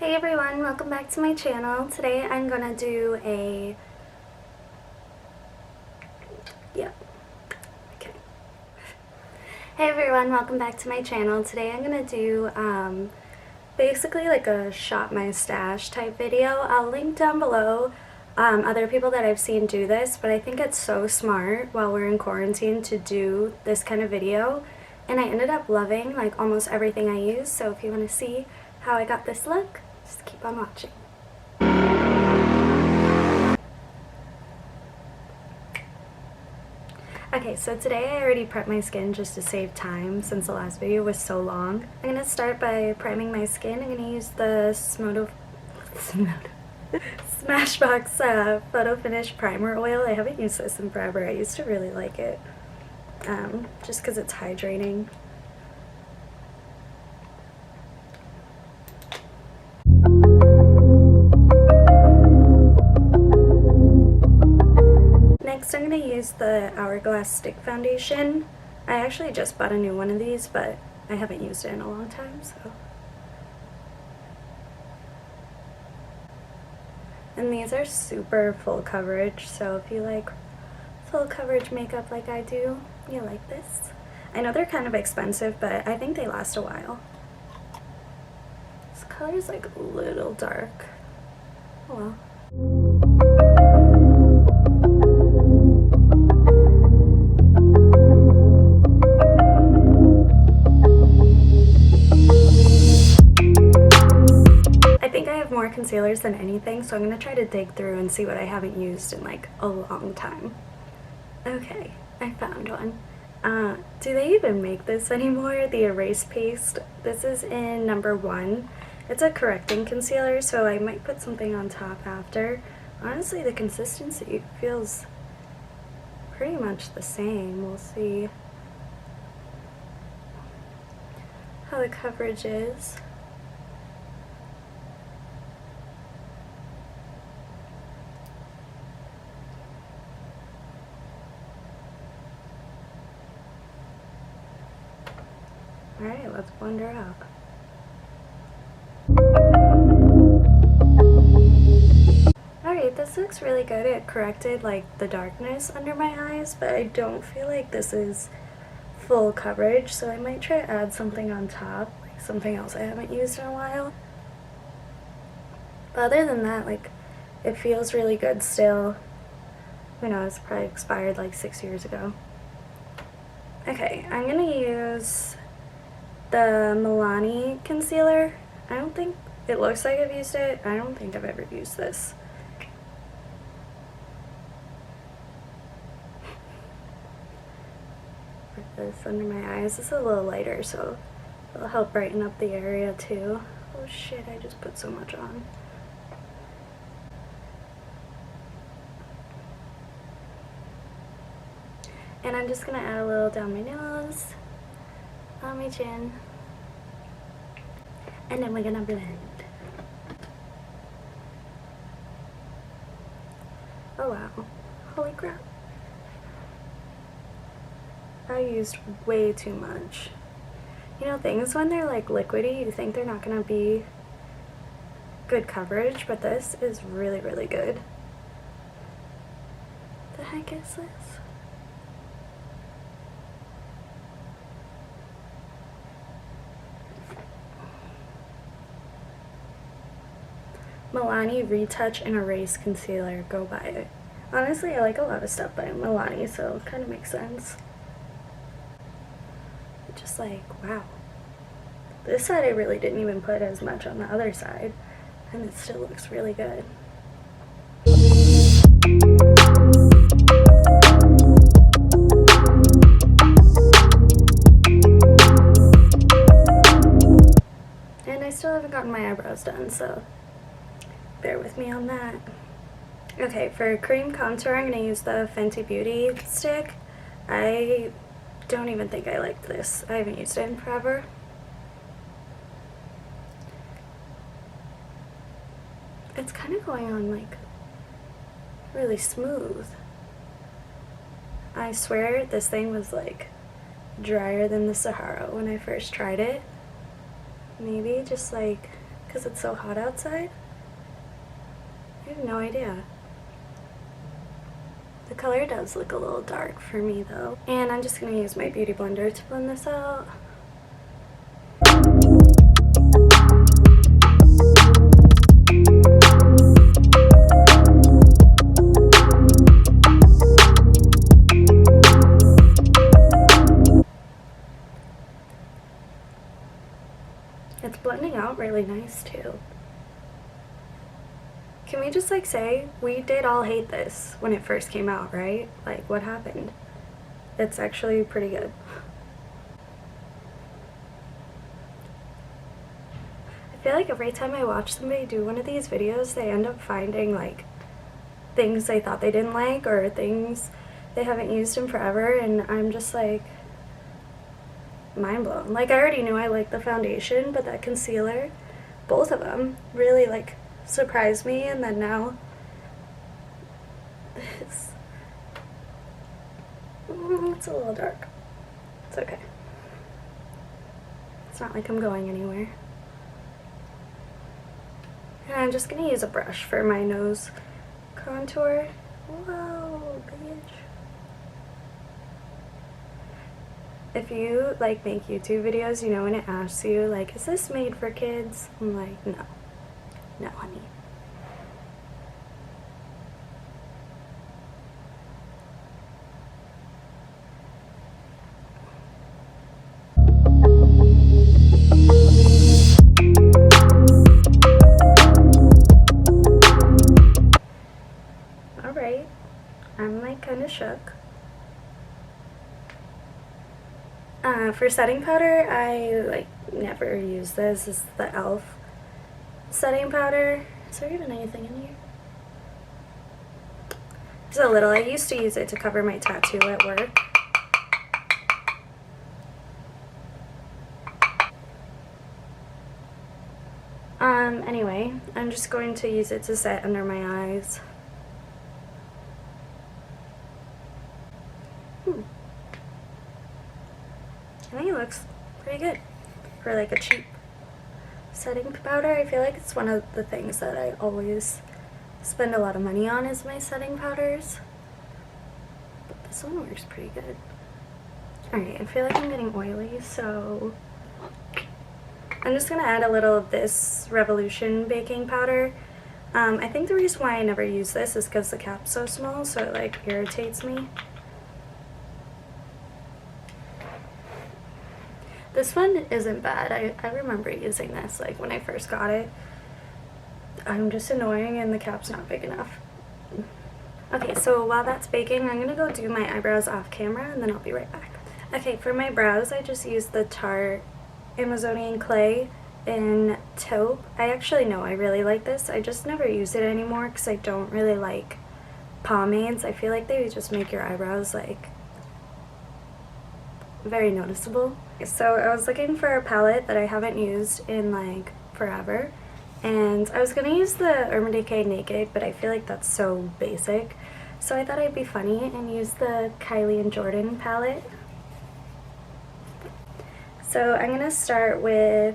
Hey everyone, welcome back to my channel. Today I'm gonna do a Hey everyone, welcome back to my channel. Today I'm gonna do basically like a shop my stash type video. I'll link down below other people that I've seen do this, but I think it's so smart while we're in quarantine to do this kind of video, and I ended up loving like almost everything I use. So if you want to see how I got this look, just keep on watching. Okay, so today I already prepped my skin just to save time since the last video was so long. I'm going to start by priming my skin. I'm going to use the Smashbox Photo Finish Primer Oil. I haven't used this in forever. I used to really like it just because it's hydrating. Next I'm going to use the Hourglass Stick Foundation. I actually just bought a new one of these, but I haven't used it in a long time, so. And these are super full coverage, so if you like full coverage makeup like I do, you like this. I know they're kind of expensive, but I think they last a while. This color is like a little dark. Oh well. More concealers than anything, so I'm going to try to dig through and see what I haven't used in like a long time. Okay, I found one. Do they even make this anymore? The Erase Paste. This is in number 1. It's a correcting concealer, so I might put something on top after. Honestly, the consistency feels pretty much the same. We'll see how the coverage is. Alright, let's blend her out. Alright, this looks really good. It corrected like the darkness under my eyes, but I don't feel like this is full coverage, so I might try to add something on top, like something else I haven't used in a while. But other than that, like, it feels really good still. Who knows, probably expired like 6 years ago. Okay, I'm gonna use the Milani concealer. I don't think, it looks like I've used it. I don't think I've ever used this. Put this under my eyes. It's a little lighter, so it'll help brighten up the area too. Oh shit, I just put so much on. And I'm just gonna add a little down my nose, on my chin, and then we're gonna blend. Oh wow, holy crap. I used way too much. You know, things when they're like liquidy, you think they're not gonna be good coverage, but this is really, really good. The heck is this? Milani Retouch and Erase Concealer. Go buy it. Honestly, I like a lot of stuff by Milani, so it kind of makes sense. Just like, wow. This side I really didn't even put as much on the other side, and it still looks really good. And I still haven't gotten my eyebrows done, so bear with me on that. Okay, for cream contour, I'm going to use the Fenty Beauty stick. I don't even think I liked this. I haven't used it in forever. It's kind of going on like really smooth. I swear this thing was like drier than the Sahara when I first tried it. Maybe just like because it's so hot outside? I have no idea. The color does look a little dark for me though. And I'm just going to use my beauty blender to blend this out. It's blending out really nice too. Can we just like say, we did all hate this when it first came out, right? Like, what happened? It's actually pretty good. I feel like every time I watch somebody do one of these videos, they end up finding like things they thought they didn't like or things they haven't used in forever, and I'm just like mind blown. Like, I already knew I liked the foundation, but that concealer, both of them, really like surprised me, and then now this. It's a little dark. It's okay. It's not like I'm going anywhere. And I'm just gonna use a brush for my nose contour. Whoa, bitch. If you like make YouTube videos, you know when it asks you like, is this made for kids? I'm like, no. No, honey. Alright. I'm like kind of shook. For setting powder, I like never use this. This is the e.l.f. setting powder. Is there even anything in here? Just a little. I used to use it to cover my tattoo at work. Anyway, I'm just going to use it to set under my eyes. I think it looks pretty good for like a cheap setting powder. I feel like it's one of the things that I always spend a lot of money on is my setting powders. But this one works pretty good. Alright, I feel like I'm getting oily, so I'm just going to add a little of this Revolution baking powder. I think the reason why I never use this is because the cap's so small, so it like irritates me. This one isn't bad. I remember using this like when I first got it. I'm just annoying and the cap's not big enough. Okay, so while that's baking, I'm gonna go do my eyebrows off camera and then I'll be right back. Okay, for my brows, I just used the Tarte Amazonian Clay in Taupe. I actually know I really like this. I just never use it anymore because I don't really like pomades. I feel like they just make your eyebrows like very noticeable. So I was looking for a palette that I haven't used in like forever, and I was gonna use the Urban Decay Naked, but I feel like that's so basic, so I thought I'd be funny and use the KyliexJordan palette. So I'm gonna start with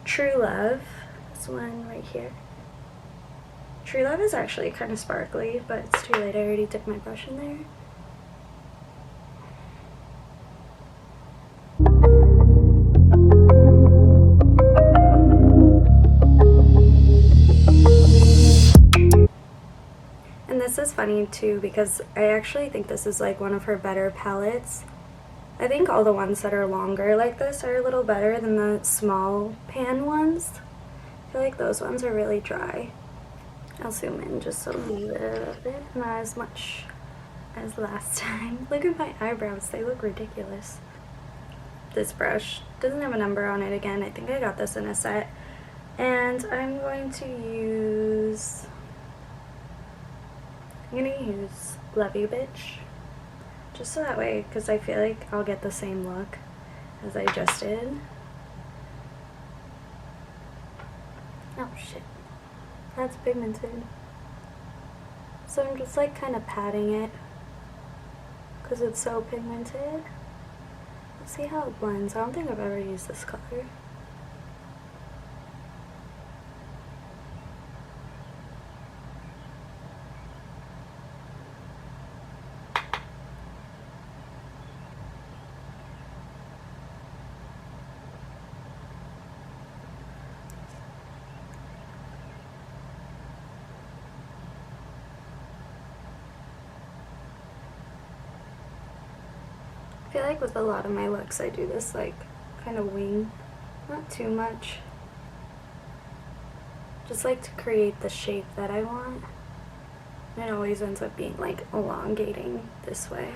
True Love, this one right here. True Love is actually kind of sparkly, but it's too late, I already dipped my brush in there. This is funny too because I actually think this is like one of her better palettes. I think all the ones that are longer like this are a little better than the small pan ones. I feel like those ones are really dry. I'll zoom in just a little bit, not as much as last time. Look at my eyebrows, they look ridiculous. This brush doesn't have a number on it again. I think I got this in a set. And I'm going to use Love You Bitch, just so that way, because I feel like I'll get the same look as I just did. Oh shit, that's pigmented. So I'm just like kind of patting it because it's so pigmented. Let's see how it blends. I don't think I've ever used this color. I feel like with a lot of my looks I do this like kind of wing, not too much. Just like to create the shape that I want. And it always ends up being like elongating this way.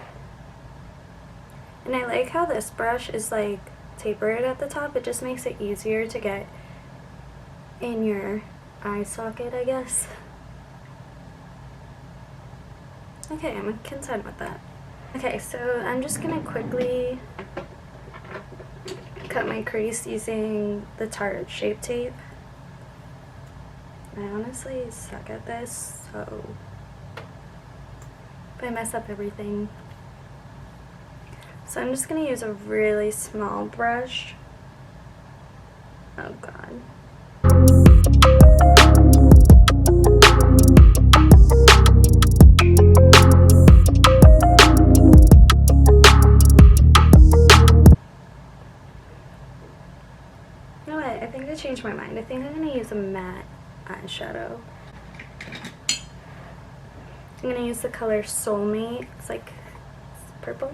And I like how this brush is like tapered at the top. It just makes it easier to get in your eye socket, I guess. Okay, I'm content with that. Okay, so I'm just gonna quickly cut my crease using the Tarte Shape Tape. I honestly suck at this, so if I mess up everything. So I'm just gonna use a really small brush. Oh god. You know what? I think I changed my mind. I think I'm gonna use a matte eyeshadow. I'm gonna use the color Soulmate. It's like purple.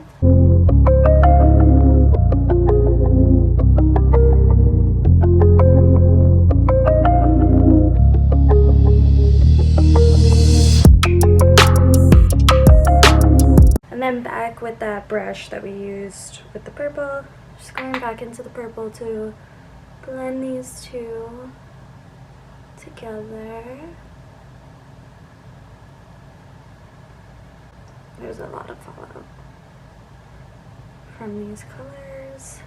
And then back with that brush that we used with the purple, just going back into the purple to blend these two together. There's a lot of fallout from these colors,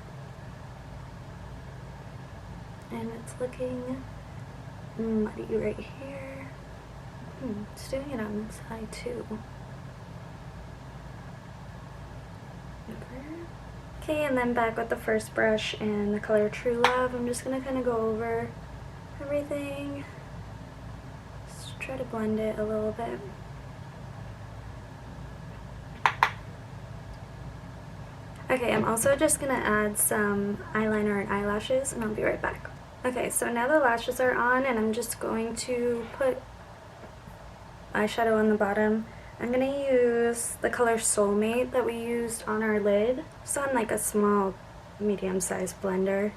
and it's looking muddy right here. It's doing it on this side too. Okay, and then back with the first brush and the color True Love. I'm just gonna kind of go over everything. Just try to blend it a little bit. Okay, I'm also just gonna add some eyeliner and eyelashes, and I'll be right back. Okay, so now the lashes are on, and I'm just going to put eyeshadow on the bottom. I'm gonna use the color Soulmate that we used on our lid, just on like a small, medium-sized blender.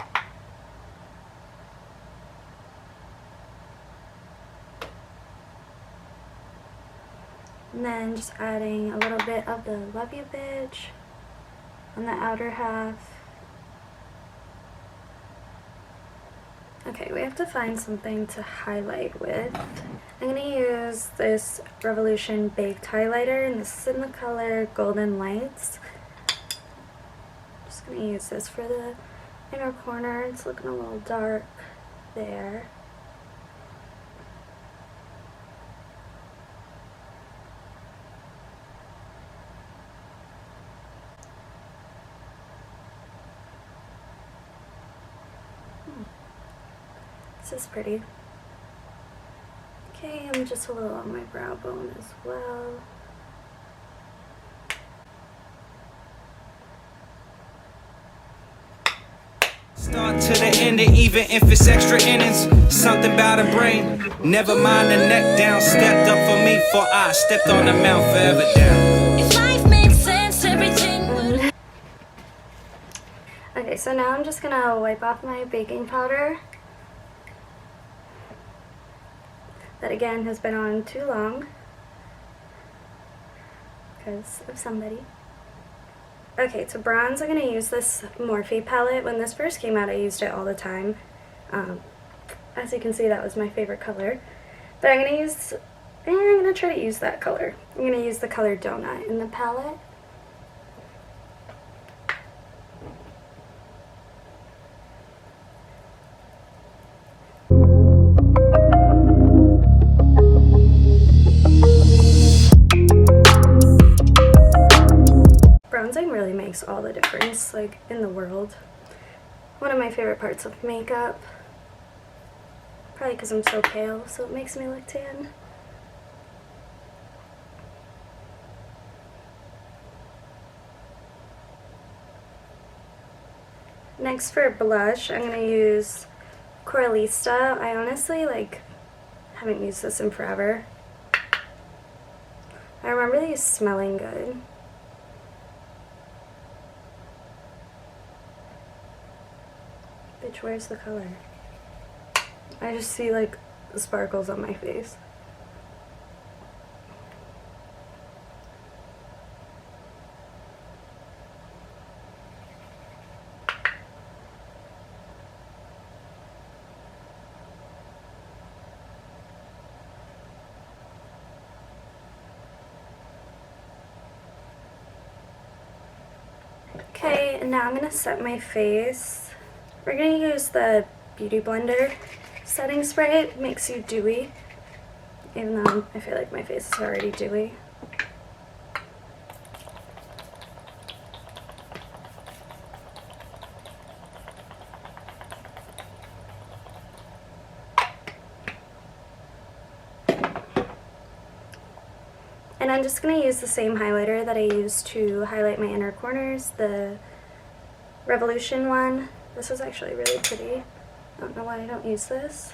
And then just adding a little bit of the Love You Bitch on the outer half. Okay, we have to find something to highlight with. I'm going to use this Revolution Baked Highlighter, and this is in the color Golden Lights. Just going to use this for the inner corner. It's looking a little dark there. This is pretty. Okay, and just a little on my brow bone as well. Start to the end, even if it's extra innings. Something about a brain. Never mind the neck down. Stepped up for me, for I stepped on the mount forever down. If life makes sense, everything would. Okay, so now I'm just gonna wipe off my baking powder. That again has been on too long because of somebody. Okay, to bronze I'm going to use this Morphe palette. When this first came out I used it all the time. As you can see, that was my favorite color. But I'm going to try to use that color. I'm going to use the color Donut in the palette. Bronzing really makes all the difference, like, in the world. One of my favorite parts of makeup. Probably because I'm so pale, so it makes me look tan. Next for blush, I'm going to use Coralista. I honestly, haven't used this in forever. I remember these smelling good. Bitch, where's the color? I just see like sparkles on my face. Okay, and now I'm going to set my face. We're going to use the Beauty Blender setting spray. It makes you dewy, even though I feel like my face is already dewy. And I'm just going to use the same highlighter that I used to highlight my inner corners, the Revolution one. This was actually really pretty. I don't know why I don't use this.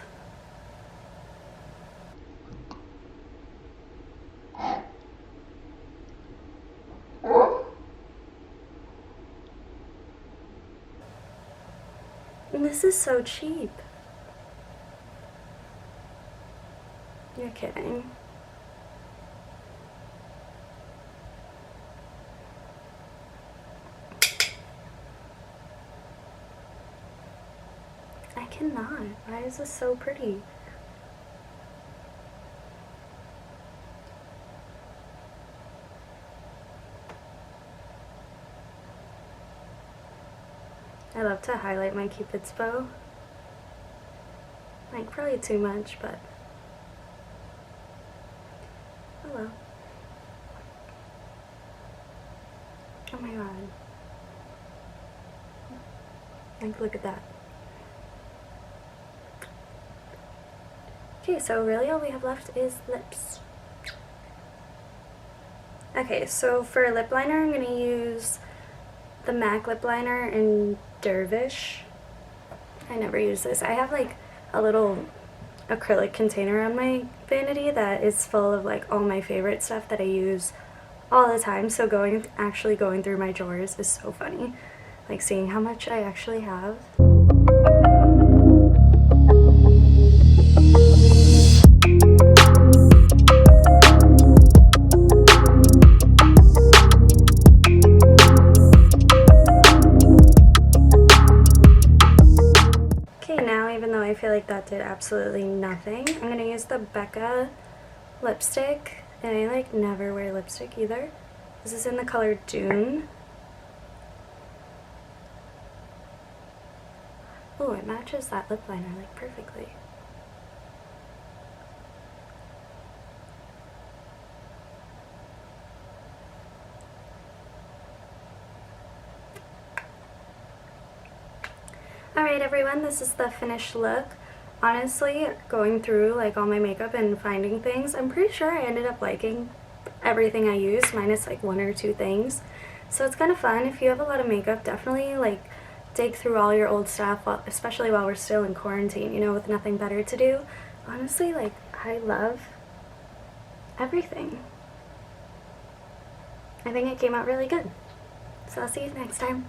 And this is so cheap. You're kidding. I cannot. Why is this so pretty? I love to highlight my Cupid's bow. Like, probably too much, but oh well. Oh my god. Like, look at that. Okay, so really all we have left is lips. Okay, so for lip liner, I'm going to use the MAC lip liner in Dervish. I never use this. I have like a little acrylic container on my vanity that is full of like all my favorite stuff that I use all the time. So actually going through my drawers is so funny. Like seeing how much I actually have. I feel like that did absolutely nothing. I'm going to use the Becca lipstick, and I like never wear lipstick either. This is in the color Dune. Oh, it matches that lip liner like perfectly. Alright everyone, this is the finished look. Honestly, going through like all my makeup and finding things, I'm pretty sure I ended up liking everything I used, minus like one or two things. So it's kind of fun. If you have a lot of makeup, definitely like dig through all your old stuff, especially while we're still in quarantine, you know, with nothing better to do. Honestly, like, I love everything. I think it came out really good. So I'll see you next time.